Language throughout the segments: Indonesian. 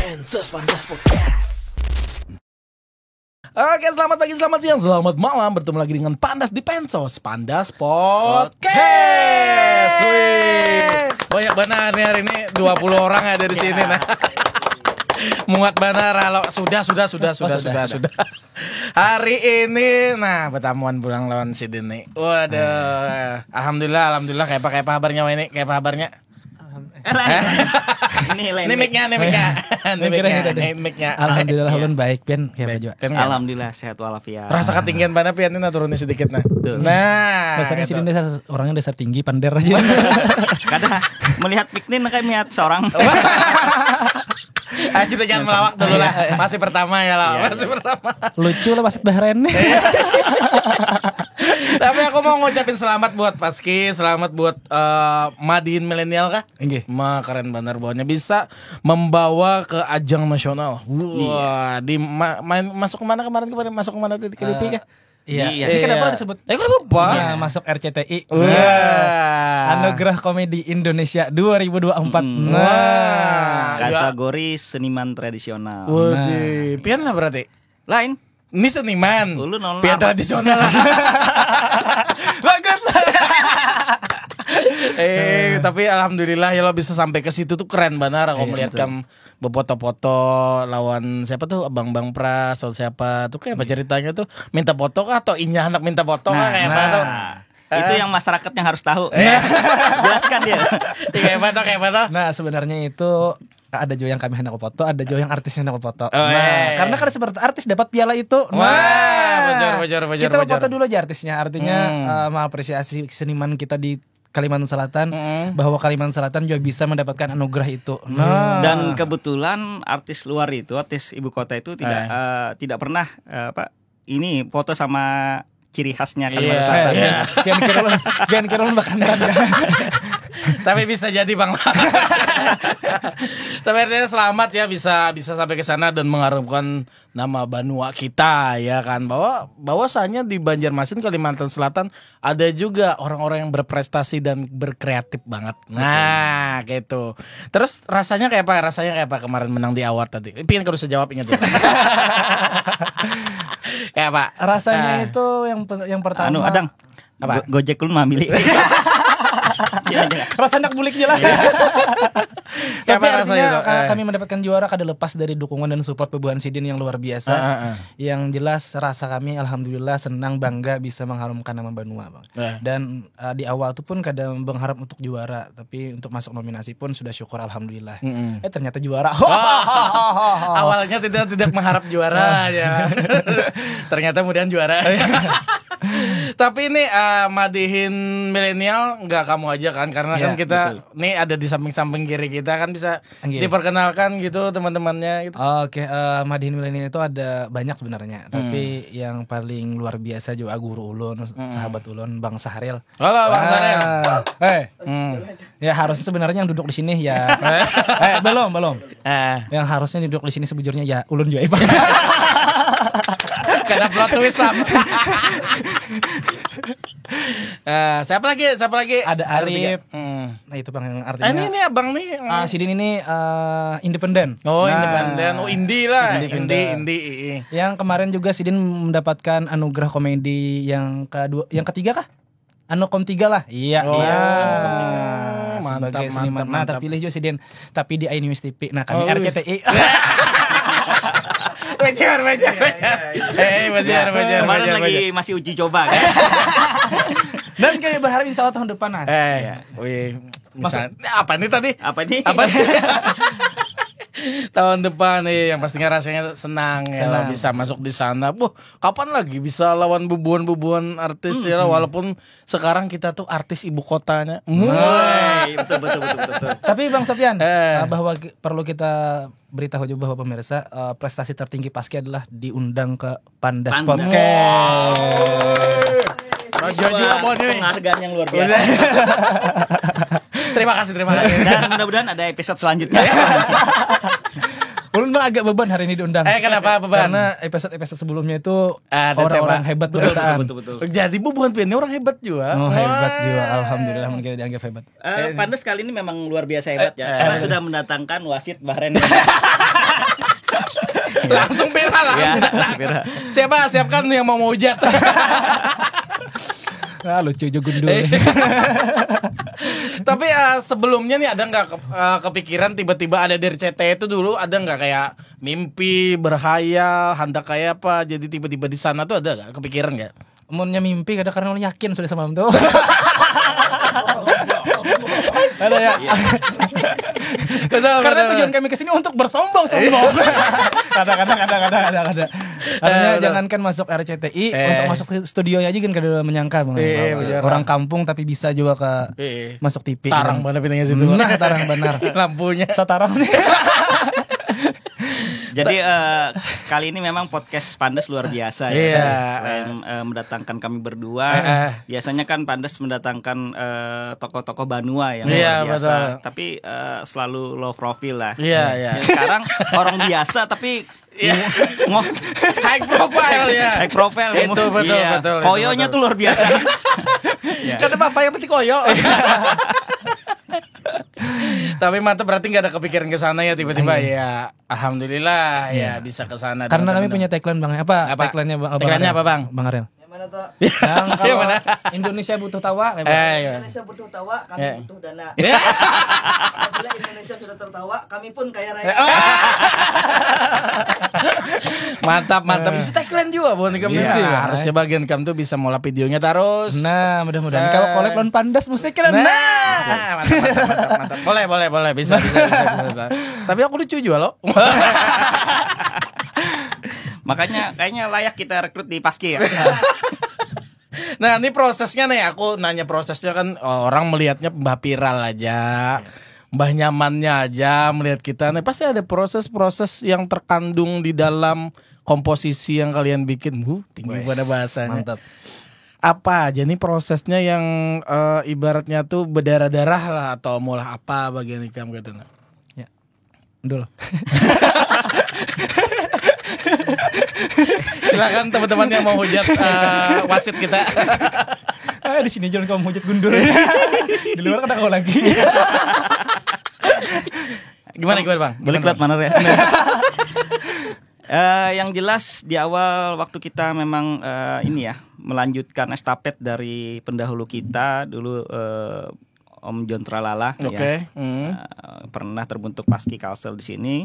Pansos Pandas Podcast. Oke, selamat pagi, selamat siang, selamat malam. Bertemu lagi dengan Pandas di Pansos Pandas Podcast. Wih, banyak benar nih hari ini 20 orang ada di sini nah. Muat benar kalau sudah. Hari ini nah pertemuan pulang lawan Sidin nih. Waduh. Alhamdulillah kayak apa kabarnya ini? Kayak apa kabarnya? Ini mic-nya. Alhamdulillah ulun baik Pian. Alhamdulillah sehat walafiat. Rasa ketinggian mana Pian ini turunin sedikit nah. Nah, rasanya Sidin orangnya dasar tinggi pander aja. Kadang melihat piknik kayak melihat seorang. Kita jangan melawak dulu lah. Masih pertama ya lah. Masih pertama. Lucu lah wasit Bahrain nih. Tapi aku mau ngucapin selamat buat Paski, selamat buat Madihin Milenial kah? Nggih. Keren benar bahwanya bisa membawa ke ajang nasional. Wah, di masuk kemana kemarin masuk kemana tadi ke DP kah? Iya. Ini kenapa disebut? Kenapa? Ya, masuk RCTI. Anugerah Komedi Indonesia 2024. Kategori seniman tradisional. Waduh, pian lah berarti. Lain. Ini seniman. Pian tradisional. Bagus. Tapi alhamdulillah ya lo bisa sampai ke situ tuh keren benar. Aku melihat kamu berfoto-foto lawan siapa tuh Abang Pras atau siapa tuh kayak apa ceritanya tuh minta foto kah atau inya anak minta foto kah kayak apa tuh? Itu yang masyarakat yang harus tahu. Jelaskan dia. Kayak apa tuh? Nah, sebenarnya itu ada juga yang kami hendak foto, ada juga yang artisnya hendak foto. Karena kan seperti artis dapat piala itu. Wajar. Kita foto dulu aja artisnya. Artinya mengapresiasi seniman kita di Kalimantan Selatan, bahwa Kalimantan Selatan juga bisa mendapatkan anugerah itu. Dan kebetulan artis luar itu, artis ibu kota itu tidak pernah ini foto sama ciri khasnya Kalimantan Selatan. Biar kira lu bahkan. Tapi bisa jadi Bang. Tapi artinya selamat ya bisa sampai ke sana dan mengharumkan nama Banua kita ya kan, bahwasanya di Banjarmasin Kalimantan Selatan ada juga orang-orang yang berprestasi dan berkreatif banget. Nah, gitu. Terus rasanya kayak apa kemarin menang di award tadi? Pingin kalau bisa jawab ingat tuh. Kayak apa? Rasanya itu yang pertama. Adang. Apa? Gojek lu mah milik. Rasa anak bulik jelas. Tapi artinya kami mendapatkan juara kada lepas dari dukungan dan support Pebuhan Sidin yang luar biasa. Yang jelas rasa kami alhamdulillah senang bangga bisa mengharumkan nama Banua Bang. Dan di awal itu pun kada mengharap untuk juara, tapi untuk masuk nominasi pun sudah syukur alhamdulillah. Ternyata juara. Awalnya tidak mengharap juara ya. Ternyata kemudian juara. Tapi ini Madihin Milenial nggak kamu aja kan, karena kan kita nih ada di samping kiri kita kan bisa diperkenalkan gitu teman-temannya gitu. Oke, Madihin Milenial itu ada banyak sebenarnya, tapi yang paling luar biasa juga guru ulun, sahabat ulun Bang Sahril. Halo Bang Sahril. Ya harusnya sebenarnya yang duduk di sini ya. Belum. Yang harusnya duduk di sini sebujurnya ya ulun juga. Karena plot twist lah. Siapa lagi? Ada Arif. Nah itu Bang yang artinya. Ini abang nih. Sidin ini independen. Independen. Indie lah. Indie. Yang kemarin juga Sidin mendapatkan anugerah komedi yang ketiga kah? Anukom 3 lah. Iya. Mantap. Sebagai seniman. Nah, terpilih juga Sidin. Tapi di iNews TV. Nah, kami RCTI. Wajar. Kemarin lagi masih uji coba kan. Dan kami berharap insya Allah tahun depan. Apa nih tadi? Apa nih? Tahun depan nih yang pastinya rasanya senang ya lah bisa masuk di sana. Kapan lagi bisa lawan bubuan artis ya lah, walaupun sekarang kita tuh artis ibu kotanya. Betul. Tapi Bang Sofyan, bahwa perlu kita beritahu juga bahwa pemirsa prestasi tertinggi Paski adalah diundang ke Pandas Podcast. Penghargaan yang luar biasa. Terima kasih. Dan mudah-mudahan ada episode selanjutnya. Ulun mah agak beban hari ini diundang. Kenapa beban? Karena episode sebelumnya itu ada orang-orang hebat berdataan. Betul. Jadi bukan Pian orang hebat juga. Hebat juga. Alhamdulillah kita dianggap hebat. Pandas kali ini memang luar biasa hebat ya. Karena sudah mendatangkan wasit Bahrain. Langsung viral lah. Ya, viral. Siapa? Siapkan yang mau hujat. Lucu juga gundul. Tapi sebelumnya nih ada nggak kepikiran tiba-tiba ada dari CT itu dulu ada nggak kayak mimpi berhayal hendak kayak apa jadi tiba-tiba di sana tuh ada nggak kepikiran nggak? Umumnya mimpi kadang karena yakin sudah sama itu. Ada ya. Karena tujuan kami kesini untuk bersombong-sombong. Kadang-kadang. Artinya jangankan masuk RCTI, untuk masuk studionya aja kan kada menyangka Bang. Orang kampung tapi bisa juga ke masuk TV. Tarang benar pintunya situ. Nah, tarang benar. Lampunya. Satarang nih. Jadi kali ini memang podcast Pandes luar biasa ya. Selain mendatangkan kami berdua, biasanya kan Pandes mendatangkan tokoh-tokoh Banua yang luar biasa. Betul. Tapi selalu low profile lah. Iya. Sekarang orang biasa tapi high profile ya. High profile. Itu betul. Koyonya tuh luar biasa. Kata bapak yang penting koyo. Tapi mantap berarti nggak ada kepikiran ke sana ya tiba-tiba ya. Alhamdulillah ya bisa ke sana. Karena kami punya tagline Bang. Apa? Tagline-nya Bang? Tagline-nya apa Bang? Bang Ariel. Yang mana tuh? Yang kalau Indonesia butuh tawa, Indonesia butuh tawa, kami butuh dana. Apabila Indonesia sudah tertawa, kami pun kaya raya. Mantap. Bisa tagline juga bukan kami sih. Harusnya bagian kamu tuh bisa mulai videonya terus. Nah, mudah-mudahan kalau collab lawan Pandas musiknya mantap. Boleh bisa. Tapi aku lucu juga loh. Makanya kayaknya layak kita rekrut di Paski ya. Nah ini prosesnya nih, aku nanya prosesnya kan orang melihatnya mbah viral aja, mbah nyamannya aja melihat kita. Nih pasti ada proses-proses yang terkandung di dalam komposisi yang kalian bikin. Tinggi pada bahasanya. Mantap. Apa aja nih prosesnya yang ibaratnya tuh berdarah-darah lah atau mulai apa bagian ikam gitu. Ya. Dul. Silakan teman-teman yang mau hujat wasit kita. Di sini jangan kamu hujat gundul. Di luar kan kau lagi. Gimana Bang? Boleh kelat mana ya? Yang jelas di awal waktu kita memang ini ya melanjutkan estafet dari pendahulu kita dulu Om John Tralala. Oke. Pernah terbentuk Paski Kalsel di sini.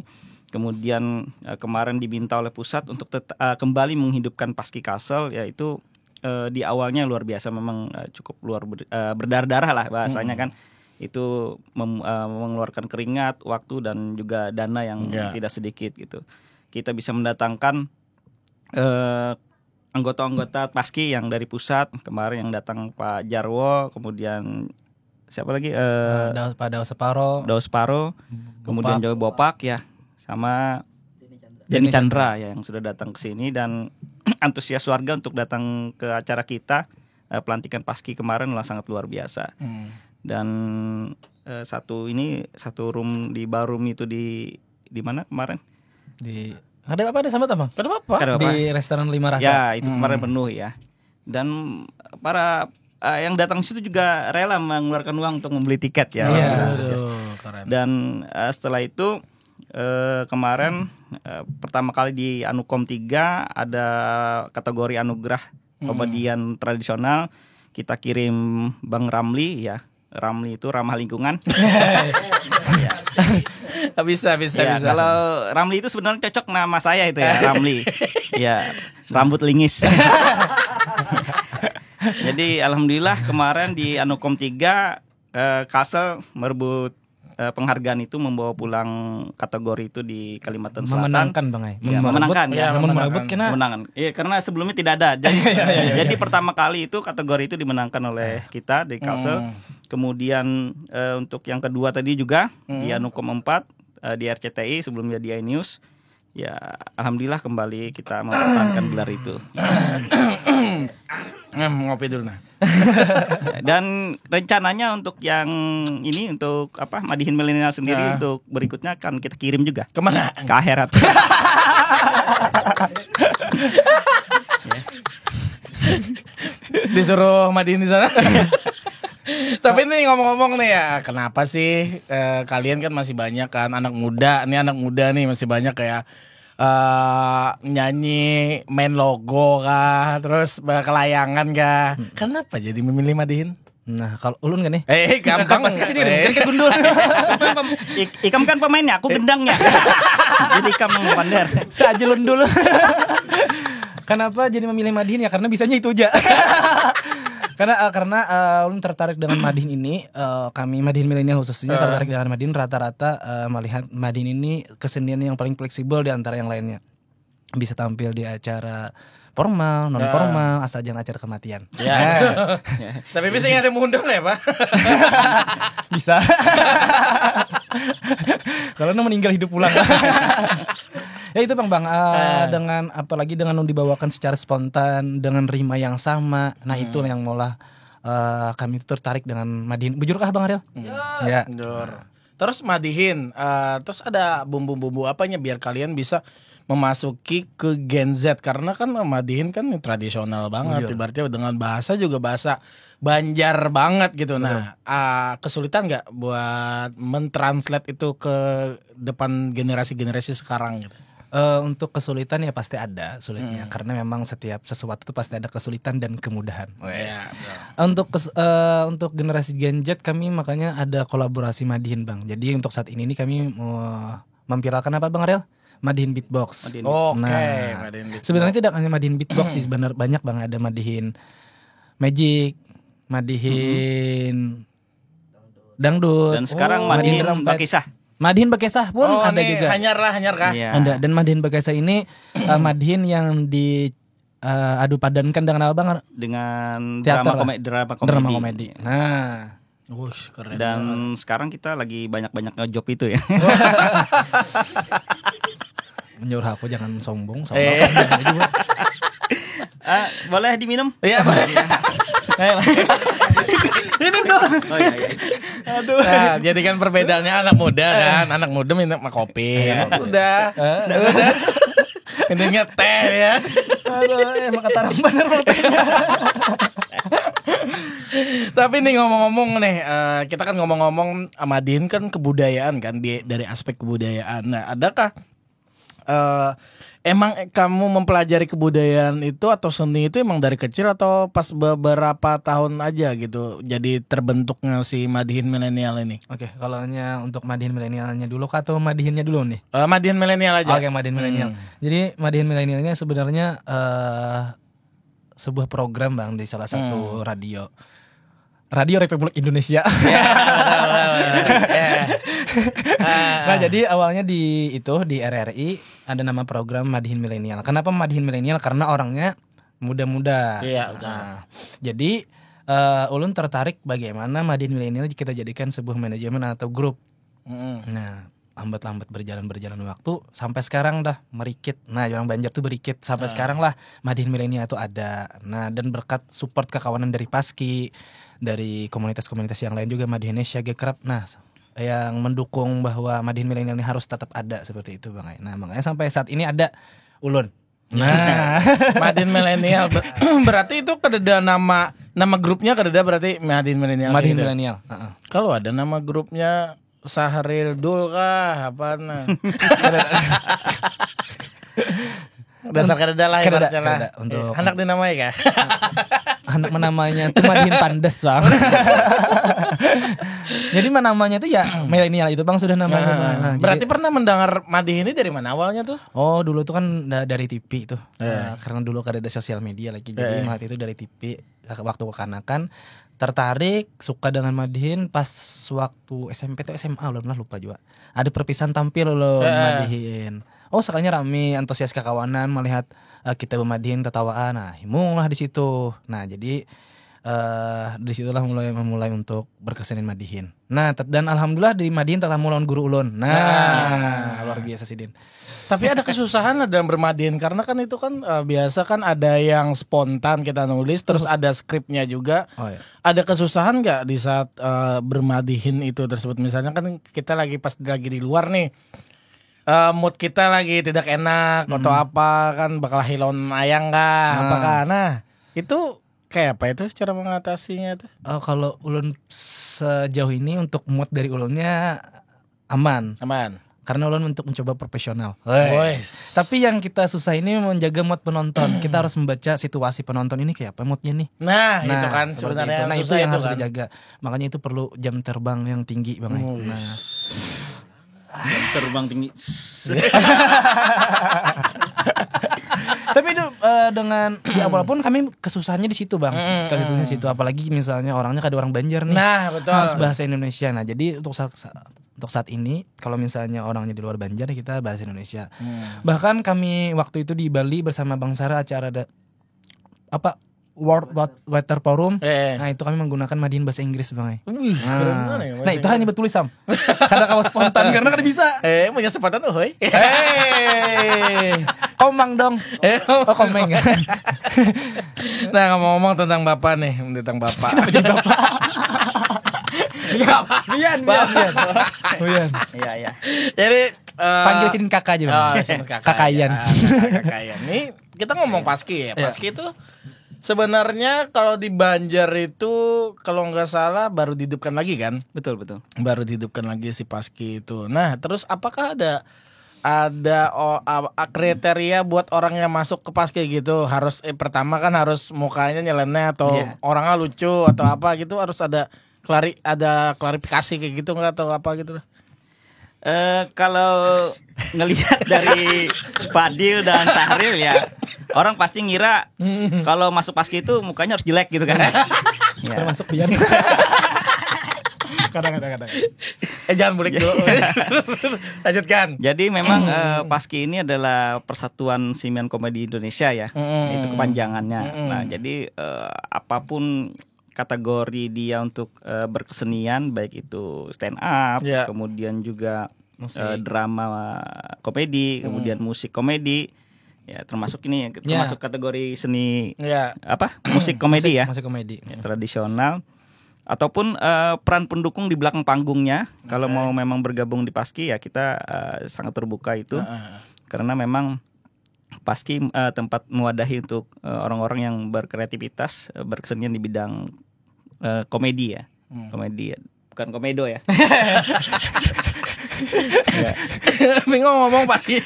Kemudian kemarin diminta oleh pusat untuk kembali menghidupkan Paski Kalsel, yaitu di awalnya luar biasa memang cukup berdarah-darah lah bahasanya kan. Itu mengeluarkan keringat, waktu dan juga dana yang tidak sedikit gitu. Kita bisa mendatangkan anggota-anggota Paski yang dari pusat, kemarin yang datang Pak Jarwo, kemudian siapa lagi? Pak Daus Separo, kemudian Jawa Bopak ya, sama Denny Chandra ya yang sudah datang ke sini dan antusias warga untuk datang ke acara kita pelantikan Paski kemarin lah sangat luar biasa. Dan satu room di Barum itu di mana kemarin? Ada sama Bang? Ada apa? Di restoran Lima Rasa. Ya, itu kemarin penuh ya. Dan para yang datang situ juga rela mengeluarkan uang untuk membeli tiket ya. Keren. Dan setelah itu kemarin pertama kali di Anukom 3 ada kategori anugerah komedian tradisional, kita kirim Bang Ramli ya. Ramli itu ramah lingkungan. Bisa. Kalau Ramli itu sebenarnya cocok nama saya itu ya, Ramli. Ya, rambut lingis. Jadi alhamdulillah kemarin di Anukom 3 Kalsel merebut penghargaan itu, membawa pulang kategori itu di Kalimantan Selatan. Memenangkan Bang ya, memenangkan ya. Memenangkan. Iya, karena sebelumnya tidak ada. Jadi pertama kali itu kategori itu dimenangkan oleh kita di Kalsel. Kemudian untuk yang kedua tadi juga di Anukom 4 di RCTI, sebelumnya di iNews. Ya, alhamdulillah kembali kita mempertahankan gelar itu. Ngopi dulu nah. Dan rencananya untuk yang ini, untuk Madihin Milenial sendiri, untuk berikutnya kan kita kirim juga. Kemana? Ke akhirat. Disuruh Madihin di sana. Tapi ini ngomong-ngomong nih ya, kenapa sih kalian kan masih banyak kan anak muda nih masih banyak kayak nyanyi, main logo kah, terus kelayangan kah? Kenapa jadi memilih Madihin? Nah, kalau Ulun kan nih? Gampang pasti sini deh. Kan gundul. Ikam kan pemainnya, aku gendangnya. Jadi Ikam yang pandar. Saja Ulun dulu. Kenapa jadi memilih Madihin ya? Karena bisanya itu aja. Karena Ulun tertarik dengan Madihin ini, kami Madihin milenial khususnya tertarik dengan Madihin, rata-rata melihat Madihin ini kesenian yang paling fleksibel di antara yang lainnya. Bisa tampil di acara formal, non formal, asal jangan acara kematian. Ya. Tapi bisa ada mengundang ya, Pak? Bisa. Kalau meninggal hidup pulang. Ya itu Bang, dengan apalagi dengan dibawakan secara spontan dengan rima yang sama. Nah, itu yang malah kami itu tertarik dengan Madihin. Bujurkah Bang Ariel? Ya. Bujur. Terus Madihin, terus ada bumbu-bumbu apanya biar kalian bisa memasuki ke Gen Z, karena kan Madihin kan tradisional banget, ibaratnya dengan bahasa juga bahasa Banjar banget gitu. Nah, kesulitan nggak buat mentranslate itu ke depan generasi-generasi sekarang gitu? Untuk kesulitan ya pasti ada sulitnya, karena memang setiap sesuatu itu pasti ada kesulitan dan kemudahan. Untuk generasi Gen Z kami makanya ada kolaborasi Madihin Bang. Jadi untuk saat ini kami memviralkan apa Bang Ariel? Madihin Beatbox. Madihin Beatbox. Sebenarnya tidak hanya Madihin Beatbox sih, sebenarnya banyak Bang, ada Madihin Magic, Madihin Dangdut, dan sekarang Madihin Bakisah. Madihin Bakisah pun ada juga. Hanyar kah? Iya. Ada, dan Madihin Bakisah ini Madihin yang di adu padankan dengan apa Bang? Dengan drama komedi. Nah, keren. Dan sekarang kita lagi banyak-banyak ngejob itu ya. Menyuruh aku jangan sombong. Boleh diminum? Iya, boleh. Minum dong. Oh, iya. Aduh. Nah, jadi kan perbedaannya anak muda kan, anak muda minum kopi. Udah. Minumnya teh ya. Aduh, emang kata orang bener tehnya. Tapi nih ngomong-ngomong nih, kita kan ngomong-ngomong Madihin kan kebudayaan kan, dari aspek kebudayaan. Nah, adakah emang kamu mempelajari kebudayaan itu atau seni itu emang dari kecil atau pas beberapa tahun aja gitu jadi terbentuknya si Madihin milenial ini? Oke, kalau untuk Madihin milenialnya dulu atau Madihinnya dulu nih? Madihin milenial aja. Oke, Madihin milenial. Jadi Madihin milenial ini sebenarnya sebuah program Bang di salah satu Radio Republik Indonesia. Nah, jadi awalnya di RRI ada nama program Madihin Milenial. Kenapa Madihin Milenial? Karena orangnya muda-muda. Iya, nah, jadi Ulun tertarik bagaimana Madihin Milenial kita jadikan sebuah manajemen atau grup. Nah, lambat-lambat berjalan waktu sampai sekarang dah merikit. Nah, orang Banjar tuh berikit sampai sekarang lah Madihin Milenial itu ada. Nah, dan berkat support kekawanan dari Paski, dari komunitas-komunitas yang lain juga Madihin Indonesia Gekrap. Nah, yang mendukung bahwa Madihin Milenial ini harus tetap ada seperti itu Bang. Nah, makanya sampai saat ini ada Ulun. Nah, Madihin Milenial berarti itu kededa nama grupnya kededa berarti Madihin Milenial. Madihin Milenial. Kalau ada nama grupnya Sahril Dul kah apa nah. Dasar kededa lah kededa untuk anak dinamai kah? Anak menamanya tuh Madihin Pandes Bang. Jadi namanya tuh ya milenial itu Bang sudah namanya. Nah, berarti pernah mendengar Madihin ini dari mana awalnya tuh? Oh, dulu tuh kan dari TV tuh. Karena dulu kan ada sosial media lagi. Jadi melihat itu dari TV waktu kekanakan, tertarik, suka dengan Madihin pas waktu SMP atau SMA lupa juga. Ada perpisahan tampil loh Madihin. Oh, sekalinya rame, antusias kekawanan melihat kita bermadihin tertawaan. Nah, himunglah di situ. Nah, jadi dari situlah memulai untuk berkesenian Madihin. Nah, dan alhamdulillah di Madihin telah mulai guru ulun. Nah, luar biasa sih Din. Tapi ada kesusahan dalam bermadihin karena kan itu kan biasa kan ada yang spontan kita nulis terus ada skripnya juga. Oh, iya. Ada kesusahan nggak di saat bermadihin itu tersebut? Misalnya kan kita lagi di luar nih. Mood kita lagi tidak enak atau apa kan bakal hilon ayang kah apakah nah itu kayak apa itu cara mengatasinya tuh? Kalau ulun sejauh ini untuk mood dari ulunnya aman. karena ulun untuk mencoba profesional. Wes. Tapi yang kita susah ini menjaga mood penonton. Kita harus membaca situasi penonton ini kayak apa moodnya nih. Nah, itu kan seperti sebenarnya itu. Nah, itu susah yang itu harus kan. dijaga. Makanya itu perlu jam terbang yang tinggi, Bang. Nah, Jam terbang tinggi. tapi itu dengan di awal pun kami kesusahannya di situ, Bang. Kesusahannya di situ, apalagi misalnya orangnya ada orang Banjar nih. Nah, betul. Harus bahasa Indonesia. Nah, jadi untuk saat ini kalau misalnya orangnya di luar Banjar, kita bahasa Indonesia. Bahkan kami waktu itu di Bali bersama Bang Sara acara World Water Forum. Nah, itu kami menggunakan Madiin bahasa Inggris, Bang. Wih, keren banget ya, Nah, itu hanya betul Sam. Karena kamu spontan karena kan bisa. punya kesempatan hoy. Komang dong. Oh, komeng. Nah, ngomong-ngomong tentang Bapak nih, tentang Bapak. Bian. Iya. Jadi Panggil sini kakak aja, Bang. sini kakak Kakayan. aja. Kakayan. Nih kita ngomong Paski ya. Paski itu sebenarnya kalau di Banjar itu kalau nggak salah baru dihidupkan lagi kan? Betul. Baru dihidupkan lagi si Paski itu. Nah, terus apakah ada kriteria buat orang yang masuk ke Paski gitu? Harus pertama kan harus mukanya nyeleneh atau orangnya lucu atau apa gitu, harus ada klarifikasi kayak gitu nggak atau apa gitu? Kalau ngelihat dari Fadil dan Sahril ya, orang pasti ngira kalau masuk Paski itu mukanya harus jelek gitu kan. Ya. Termasuk Bian. Kadang-kadang. Jangan bulik dulu. Lanjutkan. Jadi memang Paski ini adalah Persatuan Simian Komedi Indonesia ya. Itu kepanjangannya. Nah, jadi apapun kategori dia untuk berkesenian, baik itu stand up, kemudian juga drama komedi, kemudian musik komedi, ya termasuk ini termasuk kategori seni musik komedi ya, musik komedi tradisional, ataupun peran pendukung di belakang panggungnya. Kalau mau memang bergabung di Paski ya kita sangat terbuka itu, karena memang Paski tempat mewadahi untuk orang-orang yang berkreativitas, berkesenian di bidang komedi ya. Komedi ya. Bukan komedo ya. Ngomong Paski.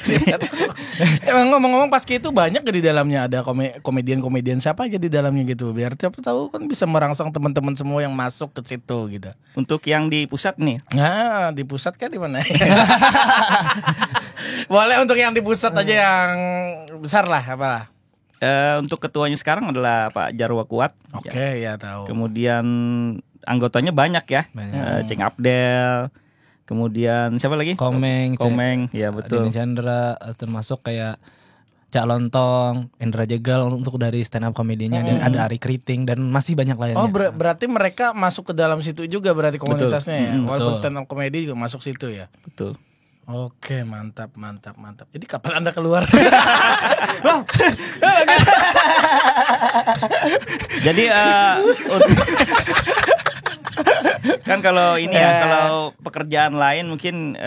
Emang ngomong Paski itu banyak di dalamnya, ada komedian siapa aja di dalamnya gitu. Biar siapa tahu kan bisa merangsang teman-teman semua yang masuk ke situ gitu. Untuk yang di pusat nih. Nah, di pusat kan di mana? Boleh untuk yang di pusat aja yang besar lah apa? Untuk ketuanya sekarang adalah Pak Jarwo Kuat. Oke, ya tahu. Kemudian anggotanya banyak ya. Ceng Abdel. Kemudian siapa lagi? Komeng, ya betul. Dini Chandra, termasuk kayak Cak Lontong, Indra Jegal untuk dari stand up komedinya, dan ada Ari Kriting dan masih banyak lainnya. Oh, berarti mereka masuk ke dalam situ juga berarti komunitasnya ya. Walaupun betul. stand up komedi juga masuk situ ya. Betul. Oke, mantap. Jadi kapan Anda keluar? Jadi kan kalau ini ya, kalau pekerjaan lain mungkin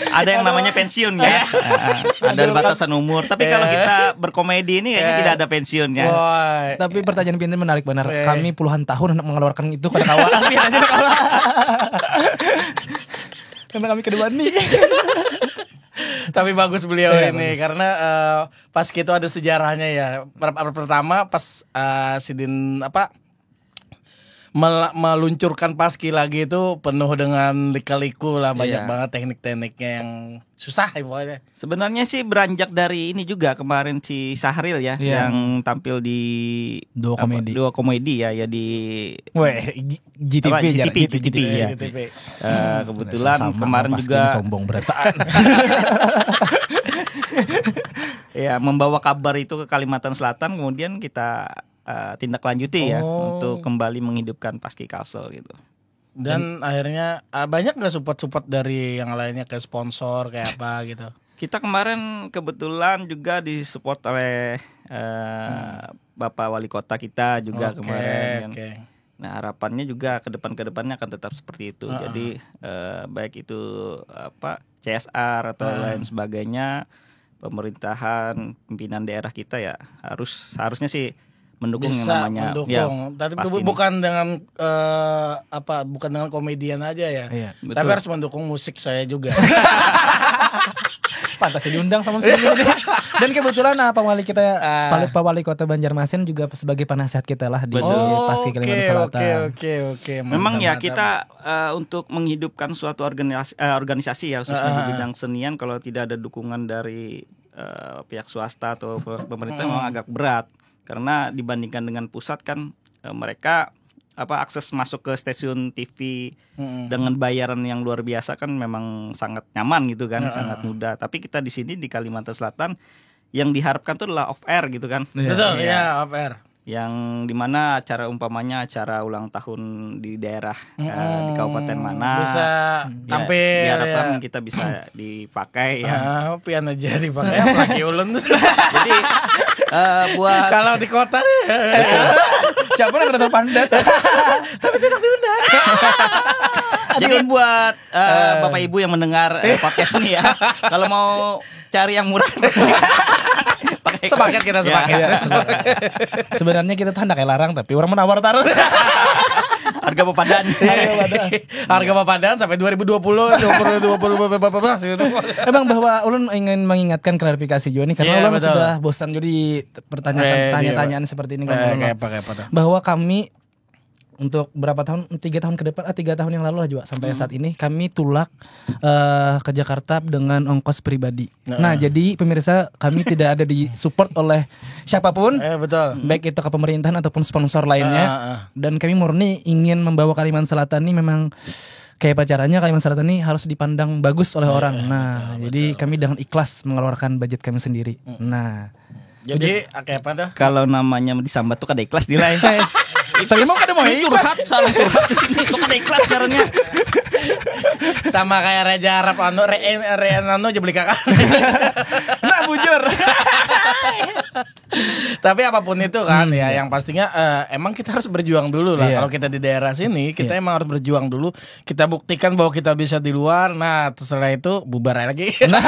ada yang namanya pensiun ya. Ada batasan umur. Tapi kalau kita berkomedi ini kayaknya tidak ada pensiunnya. Tapi pertanyaan Pinten menarik benar. Kami puluhan tahun mengeluarkan itu pada kawan. Karena kami kedua nih. Tapi bagus beliau ini bagus. Karena Paski itu ada sejarahnya ya. Pertama pas Sidin meluncurkan Paski lagi itu penuh dengan lika-liku lah, banyak banget teknik-tekniknya yang susah ya pokoknya. Sebenarnya sih beranjak dari ini juga kemarin si Sahril ya yang tampil di dua komedi ya di GTP ya. Kebetulan kemarin juga sombong berataan. Ya membawa kabar itu ke Kalimantan Selatan, kemudian kita tindak lanjuti ya untuk kembali menghidupkan Paski Castle gitu. Dan akhirnya banyak nggak support dari yang lainnya, kayak sponsor kayak apa gitu? Kita kemarin kebetulan juga disupport oleh Bapak Wali Kota kita juga kemarin. Nah harapannya juga ke depannya akan tetap seperti itu. Jadi baik itu CSR atau lain sebagainya, pemerintahan, pimpinan daerah kita ya harusnya sih mendukung bisa yang namanya mendukung. Tapi bukan dengan bukan dengan komedian aja ya. Iya, Tapi betul. harus mendukung musik saya juga. Pantas diundang sama sini. Dan kebetulan Pak Wali kita Pak Wali Kota Banjarmasin juga sebagai penasihat kita lah di Paski Kalimantan Selatan. Oke. Memang ya kita untuk menghidupkan suatu organisasi ya khususnya di bidang senian, kalau tidak ada dukungan dari pihak swasta atau pemerintah memang agak berat, karena dibandingkan dengan pusat kan mereka akses masuk ke stasiun TV dengan bayaran yang luar biasa kan memang sangat nyaman gitu kan, sangat mudah. Tapi kita di sini di Kalimantan Selatan yang diharapkan itu adalah off air gitu kan. Betul ya, off air. Yang dimana umpamanya acara ulang tahun di daerah di kabupaten mana bisa tampil diharapkan kita bisa dipakai ya. Pian aja dipakai apalagi ulun. Jadi buat kalau di kota Siapa yang udah pandas? tapi tidak diundang. jadi buat Bapak Ibu yang mendengar podcast ini ya, kalau mau cari yang murah Sepaket kita sepaket. Sebenarnya kita tuh hendak larang tapi orang menawar taruh. harga pepadan. Harga papadan sampai 2020. Emang bahwa ulun ingin mengingatkan klarifikasi juga nih karena ulun sudah bosan jadi tanya-tanyaan seperti ini kan. Bahwa kami untuk berapa tahun 3 tahun ke depan 3 tahun yang lalu lah juga sampai saat ini kami tulak ke Jakarta dengan ongkos pribadi. Nah, jadi pemirsa kami tidak ada di support oleh siapapun. Betul. Baik itu ke pemerintahan ataupun sponsor lainnya. Dan kami murni ingin membawa Kalimantan Selatan ini memang kayak pacarannya Kalimantan Selatan ini harus dipandang bagus oleh orang. Nah, jadi kami dengan ikhlas mengeluarkan budget kami sendiri. Nah, jadi kayak apa dah? Kalau namanya disambat tuh kada ikhlas di lain. Tapi mau kada mau curhat salah curhat di sini tuh kada ikhlas caranya. Sama kayak Raja Arab Rean aja beli kakak. Nah, bujur. Tapi apapun itu kan ya yang pastinya emang kita harus berjuang dulu lah. Kalau kita di daerah sini kita emang harus berjuang dulu. Kita buktikan bahwa kita bisa di luar. Nah, setelah itu bubar lagi. Nah,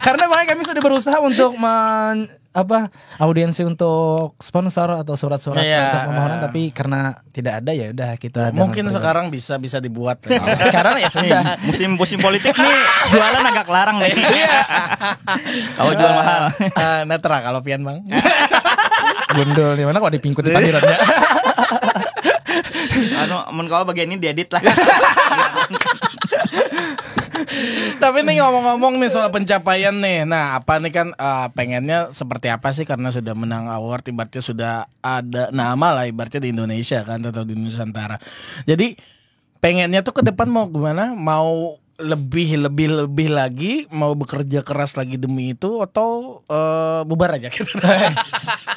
karena makanya kami sudah berusaha untuk audiensi untuk sponsor atau surat-surat untuk permohonan, tapi karena tidak ada ya udah kita mungkin sekarang bisa dibuat. Sekarang ya sudah. Musim politik nih jualan agak larang nih. Kalau jual mahal. Netra kalau pian bang. Gundul di mana kok dipingkut di parkirannya. Men kau bagian ini diedit lah. Tapi nih ngomong-ngomong nih soal pencapaian nih. Nah, apa nih kan pengennya seperti apa sih karena sudah menang award, ibaratnya sudah ada nama lah ibaratnya di Indonesia kan atau di Nusantara. Jadi pengennya tuh ke depan mau gimana? Mau lebih lagi, mau bekerja keras lagi demi itu atau bubar aja gitu.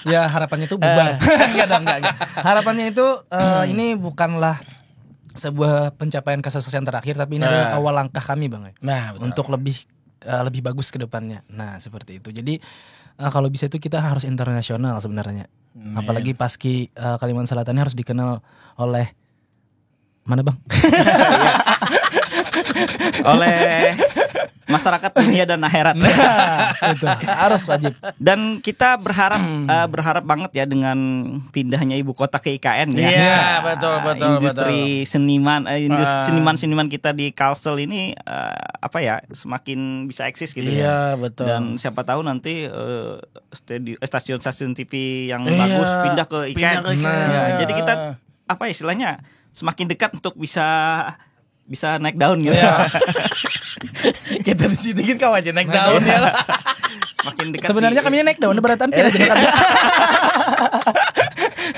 Ya harapannya itu bubar. Enggak. Harapannya itu ini bukanlah sebuah pencapaian kesuksesan terakhir, tapi ini adalah awal langkah kami bang. Nah, untuk lebih bagus ke depannya. Nah seperti itu. Jadi kalau bisa itu kita harus internasional sebenarnya. Apalagi Paski Kalimantan Selatan harus dikenal oleh mana bang? Oleh masyarakat dunia dan akhirat. Itu harus wajib. Dan kita berharap banget ya dengan pindahnya ibu kota ke IKN ya. Iya, betul. Industri seniman kita di Kalsel ini semakin bisa eksis gitu ya. Iya, betul. Dan siapa tahu nanti stasiun-stasiun TV yang bagus pindah ke IKN. Jadi kita istilahnya semakin dekat untuk bisa naik daun gitu. Kita di sini kan kau aja naik daun ya lah. Semakin dekat. Sebenarnya kami naik daun beratan kira aja makan.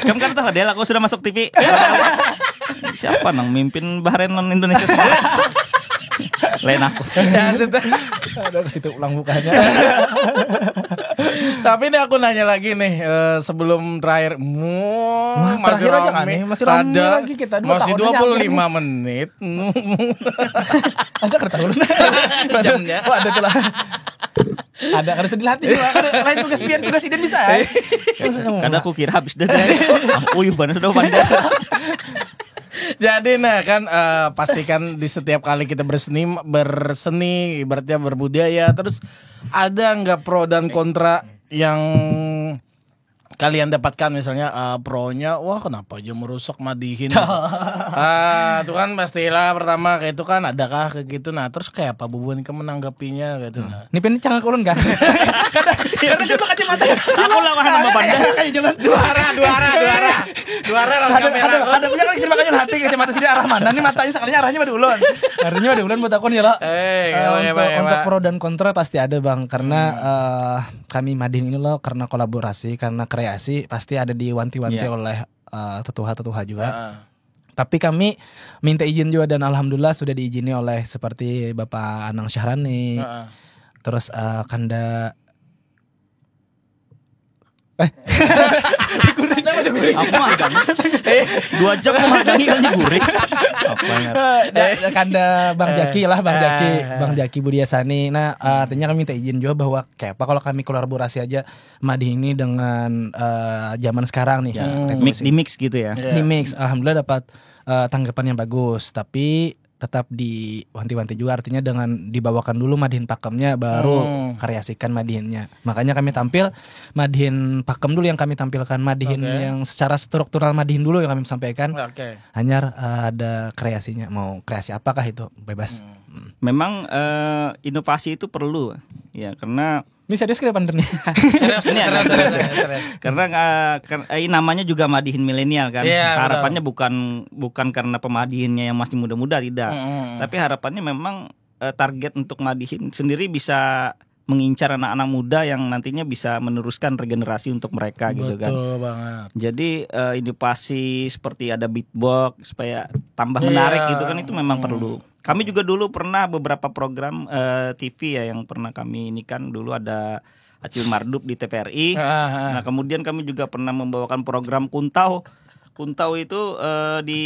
Kamu kan tahu Del, aku sudah masuk TV. Siapa nang mimpin Bahrain non Indonesia semua? Lain aku. Ya, Ada ke situ ulang mukanya. Tapi ini aku nanya lagi nih sebelum terakhir. Masih rame. Masih rame lagi kita. Masih 25 menit. Ada kereta ulun. Jamnya. Oh, ada tuh lah. Ada karena sedih hati juga. Lain tugas Iden bisa. Karena aku kira habis dah. Uyuh bener sudah pandai. Jadi kan pastikan di setiap kali kita berseni ibaratnya berbudaya, terus ada nggak pro dan kontra yang kalian dapatkan misalnya pro-nya, wah kenapa aja merusak Madihin gitu. Itu kan pastilah pertama kayak itu kan adakah kayak gitu. Nah terus kayak apa Bubun menanggapinya gitu. Nah. Ini pengen canggah kulun kan? Karena dia pakai mata. Aku lawan sama Panda. Kayak jalan Dua arah lawan kamera. Ada punya kan sih makanya hati kacamata sini arah mana? Nih matanya sekalinya arahnya pada ulun. Arahnya pada ulun buat aku nih lo. Untuk pro dan kontra pasti ada bang, karena kami Madihin ini lo karena kolaborasi, karena kreasi pasti ada diwanti-wanti oleh tetuha-tetuha juga. Tapi kami minta izin juga dan alhamdulillah sudah diizini oleh seperti Bapak Anang Syahrani. Terus Kanda Aku mah agak 2 jam Mas Dani kan digurik. Kanda Bang Jaki lah, Bang Jaki Budiasani. Nah artinya kami minta izin juga bahwa kayak apa kalau kami kolaborasi aja Madihin ini dengan zaman sekarang nih, di mix gitu ya. Di mix, alhamdulillah dapat tanggapan yang bagus. Tapi tetap diwanti-wanti juga, artinya dengan dibawakan dulu Madihin pakemnya baru kreasikan Madihinnya. Makanya kami tampil Madihin pakem dulu yang kami tampilkan, Madihin yang secara struktural Madihin dulu yang kami sampaikan. Hanya ada kreasinya, mau kreasi apakah itu bebas. Memang inovasi itu perlu ya, karena ini serius ke depan nih. Serius. Karena namanya juga Madihin milenial kan. Harapannya bukan karena pemadihinnya yang masih muda-muda, tidak. Tapi harapannya memang target untuk Madihin sendiri bisa mengincar anak-anak muda yang nantinya bisa meneruskan regenerasi untuk mereka gitu kan. Betul banget. Jadi inovasi seperti ada beatbox supaya tambah menarik gitu kan, itu memang perlu. Kami juga dulu pernah beberapa program TV ya yang pernah kami ini kan, dulu ada Acil Mardub di TVRI. Nah kemudian kami juga pernah membawakan program Kuntau. Kuntau itu di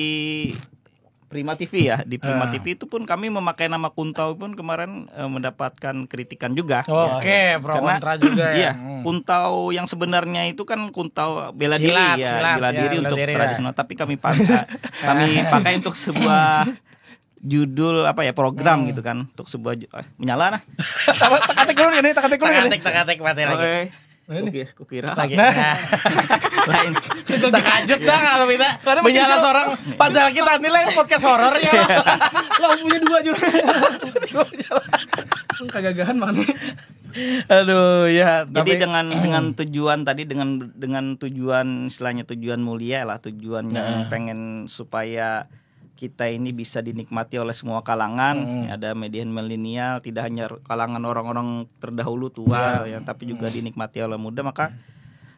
Prima TV ya. Di Prima TV itu pun kami memakai nama Kuntau pun kemarin mendapatkan kritikan juga. Oke, pro kontra juga ya. ya. Kuntau yang sebenarnya itu kan Kuntau bela diri ya, bela diri untuk tradisional. Tapi kami pakai untuk sebuah judul apa ya, program gitu kan, untuk sebuah menyala nah. Takatek dulu ini, takatek mati lagi. Oke, kukira lagi. Lain. Terkajut dah kalau kita menyala seorang, padahal kita nilai podcast horornya. Lampunya 2 juga. Kagagahan banget. Aduh ya. Jadi dengan tujuan tadi, dengan tujuan istilahnya tujuan mulia lah, tujuan yang pengen supaya kita ini bisa dinikmati oleh semua kalangan. Ada Madihin milenial, tidak hanya kalangan orang-orang terdahulu tua ya, tapi juga dinikmati oleh muda. Maka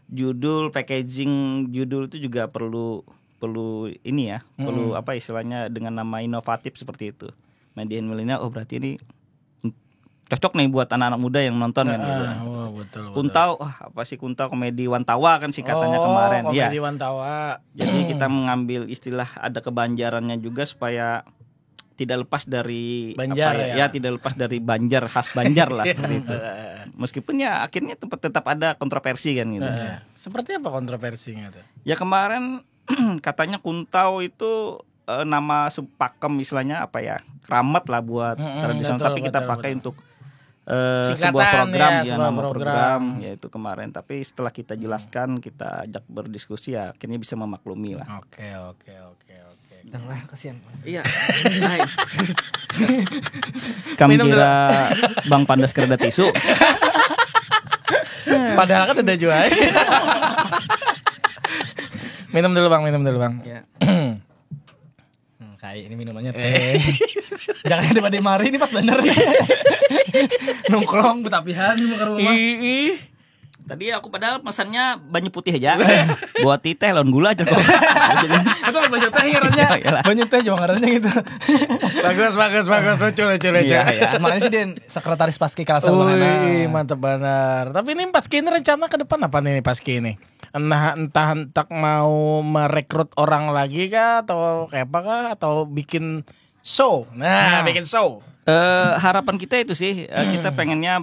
judul, packaging judul itu juga perlu ini ya, perlu apa istilahnya, dengan nama inovatif seperti itu. Madihin milenial, oh berarti ini cocok nih buat anak-anak muda yang nonton kan gitu. Betul. Kuntau, apa sih Kuntau, komedi Wantawa kan sih katanya kemarin. Komedi Wantawa. Jadi kita mengambil istilah ada kebanjarannya juga supaya tidak lepas dari Banjar ya, tidak lepas dari Banjar, khas Banjar lah seperti itu. Meskipun ya akhirnya tetap ada kontroversi kan gitu. Seperti apa kontroversinya tuh? Ya kemarin katanya Kuntau itu nama pakem istilahnya apa ya, keramat lah buat tradisional, tapi kita pakai untuk sebuah program ya, nama program yaitu kemarin. Tapi setelah kita jelaskan, kita ajak berdiskusi, ya akhirnya bisa memaklumi lah. Oke. Janganlah, kasihan. Iya. Kami kira Bang Pandas kereda tisu. Padahal kan udah jual. Minum dulu bang. Ya. Kayak ini minumannya teh. Jangan ada pada mari, ini pas bener. Nongkrong betapihan mau ke rumah. Tadi aku padahal pesannya banyu putih aja. Buat teh lawan gula aja kok. Itu banyu teh ngarannya. Banyu teh juga ngarannya gitu. Bagus. Lucu. Iya. Makanya sih dia sekretaris Paski Kalsel banget. Mantap benar. Tapi ini Paski ini rencana ke depan apa nih Paski ini? Entah mau merekrut orang lagi kah, atau kayak apa kah, atau bikin show. Bikin show. Harapan kita itu sih, kita pengennya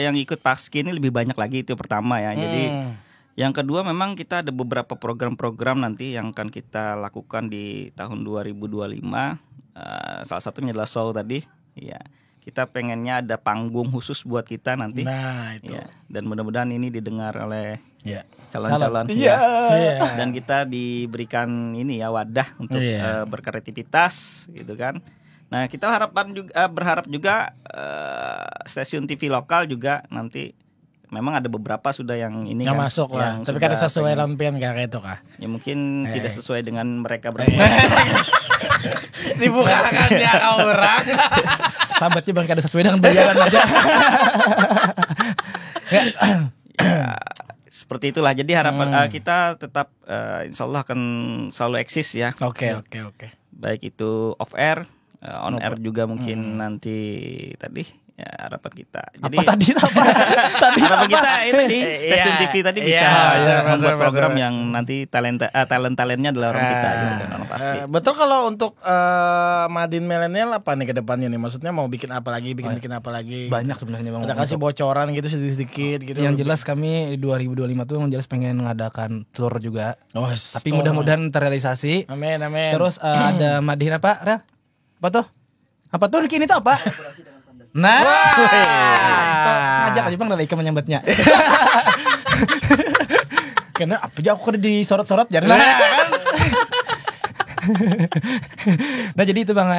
yang ikut Paski ini lebih banyak lagi, itu pertama ya. Jadi yang kedua, memang kita ada beberapa program-program nanti yang akan kita lakukan di tahun 2025. Salah satunya adalah show tadi. Ya, kita pengennya ada panggung khusus buat kita nanti. Nah, itu. Ya, dan mudah-mudahan ini didengar oleh Ya. calon-calon. Iya. Dan kita diberikan ini ya wadah untuk Iya. berkreativitas gitu kan. Nah, kita berharap juga stasiun TV lokal juga nanti memang ada beberapa sudah yang ini Yang kan, masuk lah. yang Tapi sudah kan sesuai pengen- lampian kayak itu kah? Ya mungkin tidak sesuai dengan mereka berdua. Dibukakan ya orang. Sahabatnya bang ada sesuai dengan bayaran aja. Ya, seperti itulah. Jadi harapan kita tetap insya Allah akan selalu eksis ya. Oke. Baik itu off air, on air juga mungkin nanti tadi. Ya harapan kita. Jadi harapan kita itu di stasiun TV tadi bisa membuat program yang nanti talent-talentnya adalah orang kita gitu kan, orang pasti. Betul. Kalau untuk Madin milenial apa nih ke depannya nih? Maksudnya mau bikin apa lagi? Bikin apa lagi? Banyak sebenarnya bang. Ada kasih bocoran gitu sedikit gitu. Yang jelas kami 2025 tuh yang jelas pengen mengadakan tour juga. Oh, Tapi mudah-mudahan terrealisasi. Amin. Terus ada Madin apa? Ra? Apa tuh? Apa tuh kini tuh apa? Nah, sengaja aja bang dari menyambatnya. Karena apa aja aku disorot-sorot jadi kan. Nah jadi itu bang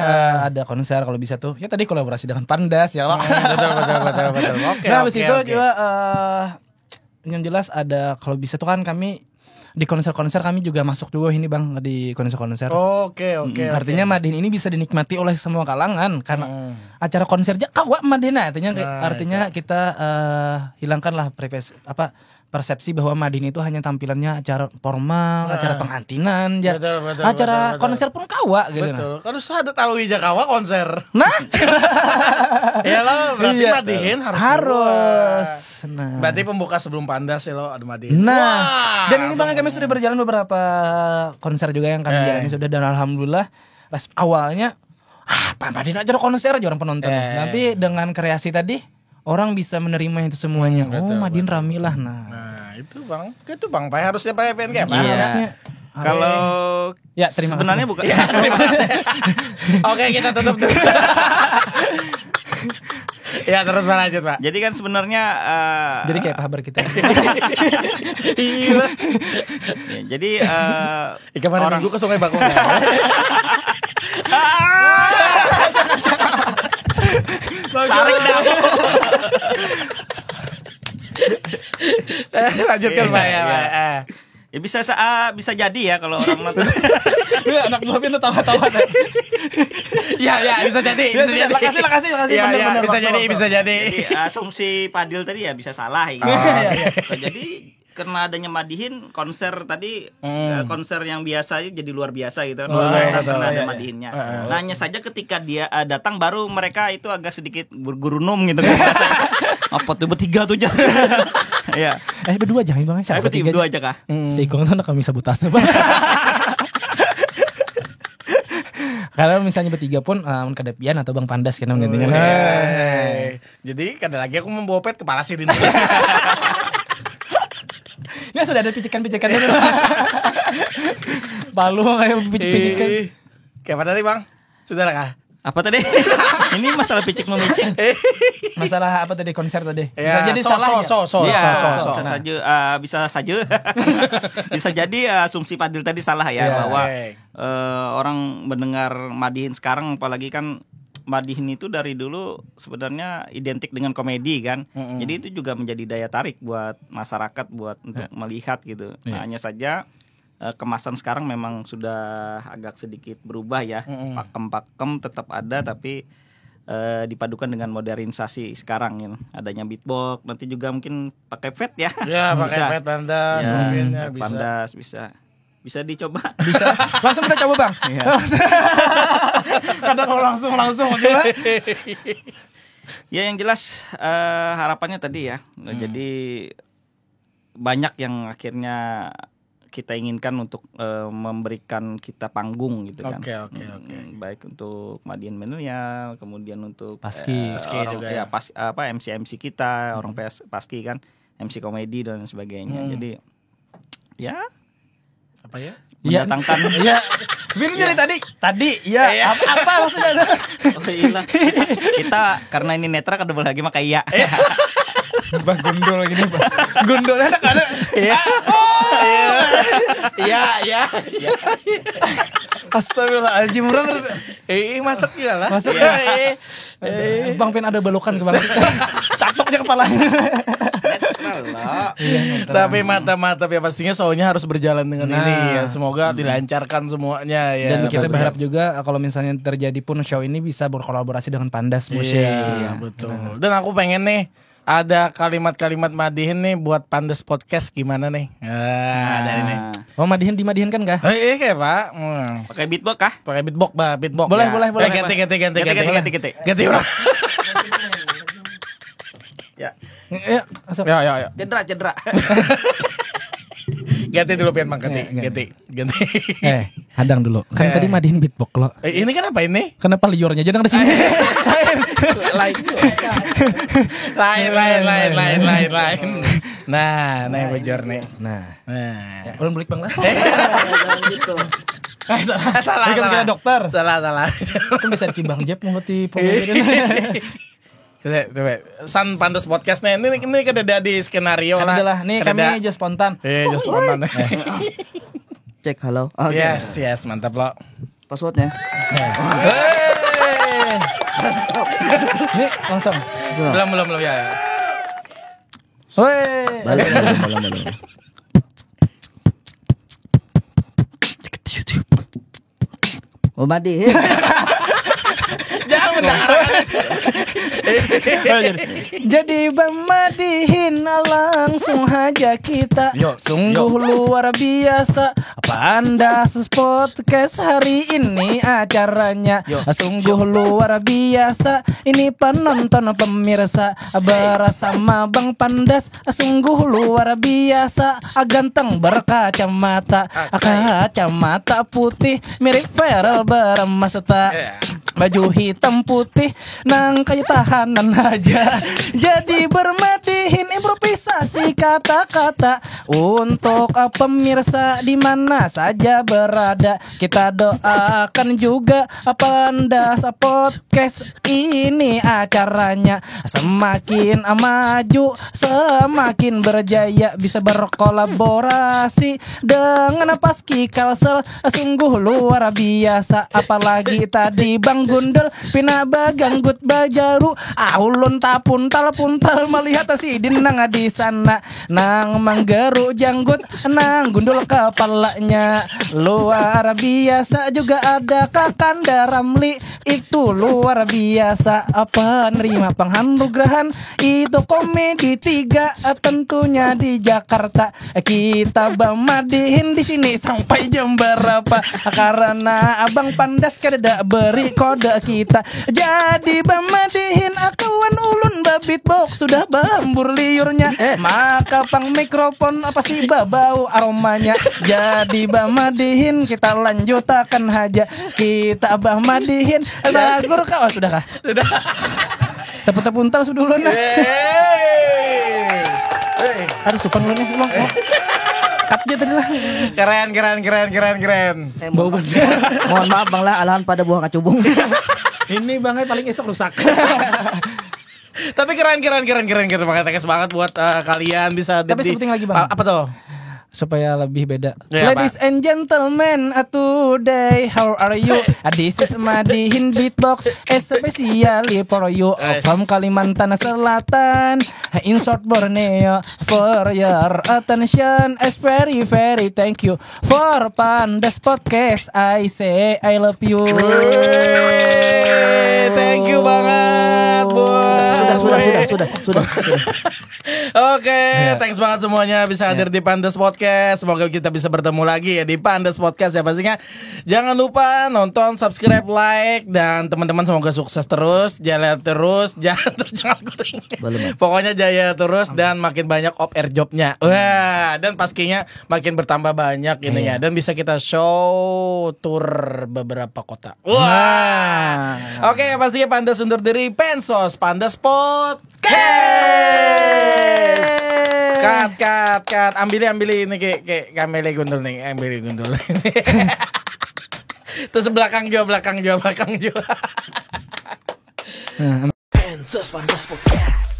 ada konser kalau bisa tuh. Ya tadi kolaborasi dengan Pandas ya. Betul. Oke. Nah habis itu juga yang jelas ada kalau bisa tuh kan kami di konser-konser kami juga masuk juga ini bang di konser-konser. Oke. Artinya Madin ini bisa dinikmati oleh semua kalangan karena acara konsernya kawa Madin artinya kita hilangkanlah persepsi bahwa Madin itu hanya tampilannya acara formal, acara pengantinan, Betul, acara betul. konser pun kawa gitu. Betul. Kan ada tahu Jakawa konser. Nah, Ya lo berarti iya. Madin harus. Nah. Berarti pembuka sebelum Pandas ya lo ada Madin. Nah, Wah, dan ini bang kami sudah berjalan beberapa konser juga yang kami jalani sudah dan alhamdulillah awalnya Pak Madin aja konser aja orang penonton. Tapi dengan kreasi tadi orang bisa menerima itu semuanya. Madin rame lah. Nah, itu Bang. Pak harusnya Pak PNK Pak. Harusnya. Kalau Ya, terima sebenarnya kasih. bukan Oke, kita tutup dulu. Ya, terus lanjut, Pak. Jadi kan sebenarnya Jadi kayak kabar kita. Iya. ya, jadi Kemarin minggu ke Sungai Bakung. Sarik dah. Lanjutkan Pak ya, Pak. ya bisa jadi ya kalau orang nonton. Anak buah pintu tawa-tawa. Ya, bisa jadi. Bisa jadi. Makasih. Ya, Bener-bener, bisa Bang. jadi. Jadi asumsi Padil tadi ya bisa salah gitu. Bisa jadi karena adanya Madihin konser tadi konser yang biasa jadi luar biasa gitu kan. Karena ada Madihinnya. Nah, hanya saja ketika dia datang baru mereka itu agak sedikit bergurunum gitu kan. Apa tuh bertiga tuh aja. Ya. Berdua aja bang. Saya berdua aja kah? Si Ikong tuh kami sabotase bang. Karena misalnya bertiga pun Kadepian atau Bang Pandas kan gantinya. Jadi kada lagi aku membopet kepala sirin. Ini sudah ada picekan-picekan dulu. Palu kayak picik-picikan. Kayak apa tadi Bang? Sudah lah kah? Apa tadi? Ini masalah picik memicik. Masalah apa tadi konser tadi? Ya, Bisa jadi salah ya. Bisa saja. Bisa jadi asumsi Padil tadi salah ya bahwa orang mendengar Madihin sekarang apalagi kan Madihin itu dari dulu sebenarnya identik dengan komedi kan. Jadi itu juga menjadi daya tarik buat masyarakat buat untuk melihat gitu. Nah, hanya saja kemasan sekarang memang sudah agak sedikit berubah ya. Pakem-pakem tetap ada tapi dipadukan dengan modernisasi sekarang ya. Adanya beatbox, nanti juga mungkin pakai fat ya. Ya, pakai fat Pandas ya, mungkin ya bisa. Pandas bisa dicoba. Bisa. Langsung kita coba Bang. Kadang kalau langsung coba. Ya yang jelas harapannya tadi ya. Jadi banyak yang akhirnya kita inginkan untuk memberikan kita panggung gitu kan. Oke. Baik untuk Madihin Milenial, kemudian untuk Paski juga ya. MC kita, orang Paski kan, MC komedi dan sebagainya. Jadi ya Apa ya? mendatangkan Iya. Bin dari tadi ya apa maksudnya? Oh iya. Kita karena ini netral kedua lagi maka iya. Bang gundul gini Bang. Gundul anak-anak. Iya. Iya. Astagfirullahaladzim. Masuk juga lah. Masuk ya. Bang Pen ada belokan ke Bang. Catoknya kepalanya. Tapi mantap ya pastinya shownya harus berjalan dengan ini ya. Semoga dilancarkan semuanya ya. Dan kita berharap juga kalau misalnya terjadi pun show ini bisa berkolaborasi dengan Pandas Musik. Iya, betul. Dan aku pengen nih ada kalimat-kalimat madihin nih buat Pandas Podcast gimana nih? Dari nih. Oh, dimadihin kan kah? Kayak Pak. Pakai beatbox kah? Pakai beatbox. Boleh. Ganti orang. Ya. Ya, masuk. Ya. Cedera. Ganti dulu Pian Mang, ganti. Hadang dulu. Kan tadi madihin beatbox lo. Ini kan apa ini? Kenapa liurnya jangan di sini? Lain. Nah, bojor nih. Nah. Nah. Ulun balik Bang lah. Jangan gitu. Salah. Kira dokter. Salah. Kan bisa dikibang Jeb mau ngerti pengumuman. Coba San Pandas Podcast nih ini kan ada di skenario Kan adalah nih kami aja spontan. Just spontan. Cek halo. Oke. Yes, mantap lo. Passwordnya. Ini langsung. Belum ya. Woi. Balik. Oh madi. Jangan Jadi Bamadihin langsung aja kita. Sungguh luar biasa Pandas Podcast hari ini acaranya. Sungguh luar biasa. Ini penonton pemirsa bersama Bang Pandas. Sungguh luar biasa. Ganteng berkacamata. Kacamata putih mirip Ferel bermasta. Baju hitam putih nang kayak tahanan aja. Jadi bermadihin improvisasi kata-kata untuk pemirsa di mana saja berada. Kita doakan juga Pandas Podcast ini acaranya semakin maju, semakin berjaya, bisa berkolaborasi dengan Paski Kalsel. Sungguh luar biasa. Apalagi tadi Bang Gundul pina baganggut bajaru ulun puntal melihat si dinang di sana nang manggeru janggut nang gundul kepalanya. Luar biasa. Juga ada Kakanda Ramli, itu luar biasa. Penerima penghargaan itu komedi 3 tentunya di Jakarta. Kita Bamadihin di sini sampai jam berapa karena Abang Pandas kada beri kode kita. Jadi Bamadihin akuan ulun babit box sudah bambur liurnya. Maka pang mikrofon apa sih bau aromanya. Jadi Bamadihin kita lanjutakan aja. Kita Bamadihin lagur kau sudah kah? Sudah. Tepuk-tepuk untal sudah ulun. Aduh supang ulun nih Bang. Cut aja tadi lah. Keren. Bau banget. Mohon maaf Bang lah, alahan pada buah kacubung. Ini Bang paling esok rusak. Tapi keren. Makanya thanks banget buat kalian bisa. Tapi sebutin lagi Bang. Apa tuh? Supaya lebih beda. Ya, Ladies and gentlemen, today how are you? This is Madihin Beatbox, especially for you from Kalimantan Selatan, in South Borneo. For your attention, is very thank you for Pandas Podcast. I say I love you. Thank you banget buat. Sudah. Oke, thanks banget semuanya bisa hadir di Pandas Podcast. Semoga kita bisa bertemu lagi ya di Pandas Podcast ya pastinya. Jangan lupa nonton, subscribe, like, dan teman-teman semoga sukses terus, jaya terus, jangan kuring. Pokoknya jaya terus dan makin banyak off air jobnya. Wah, dan pastinya makin bertambah banyak ininya dan bisa kita show tour beberapa kota. Wah. Oke, pastinya Pandas undur diri. Pensos Pandas Podcast. Cut. Ambil ini kayak kamele gundul nih, ambil gundul. Terus belakang juga. Pansos Podcast.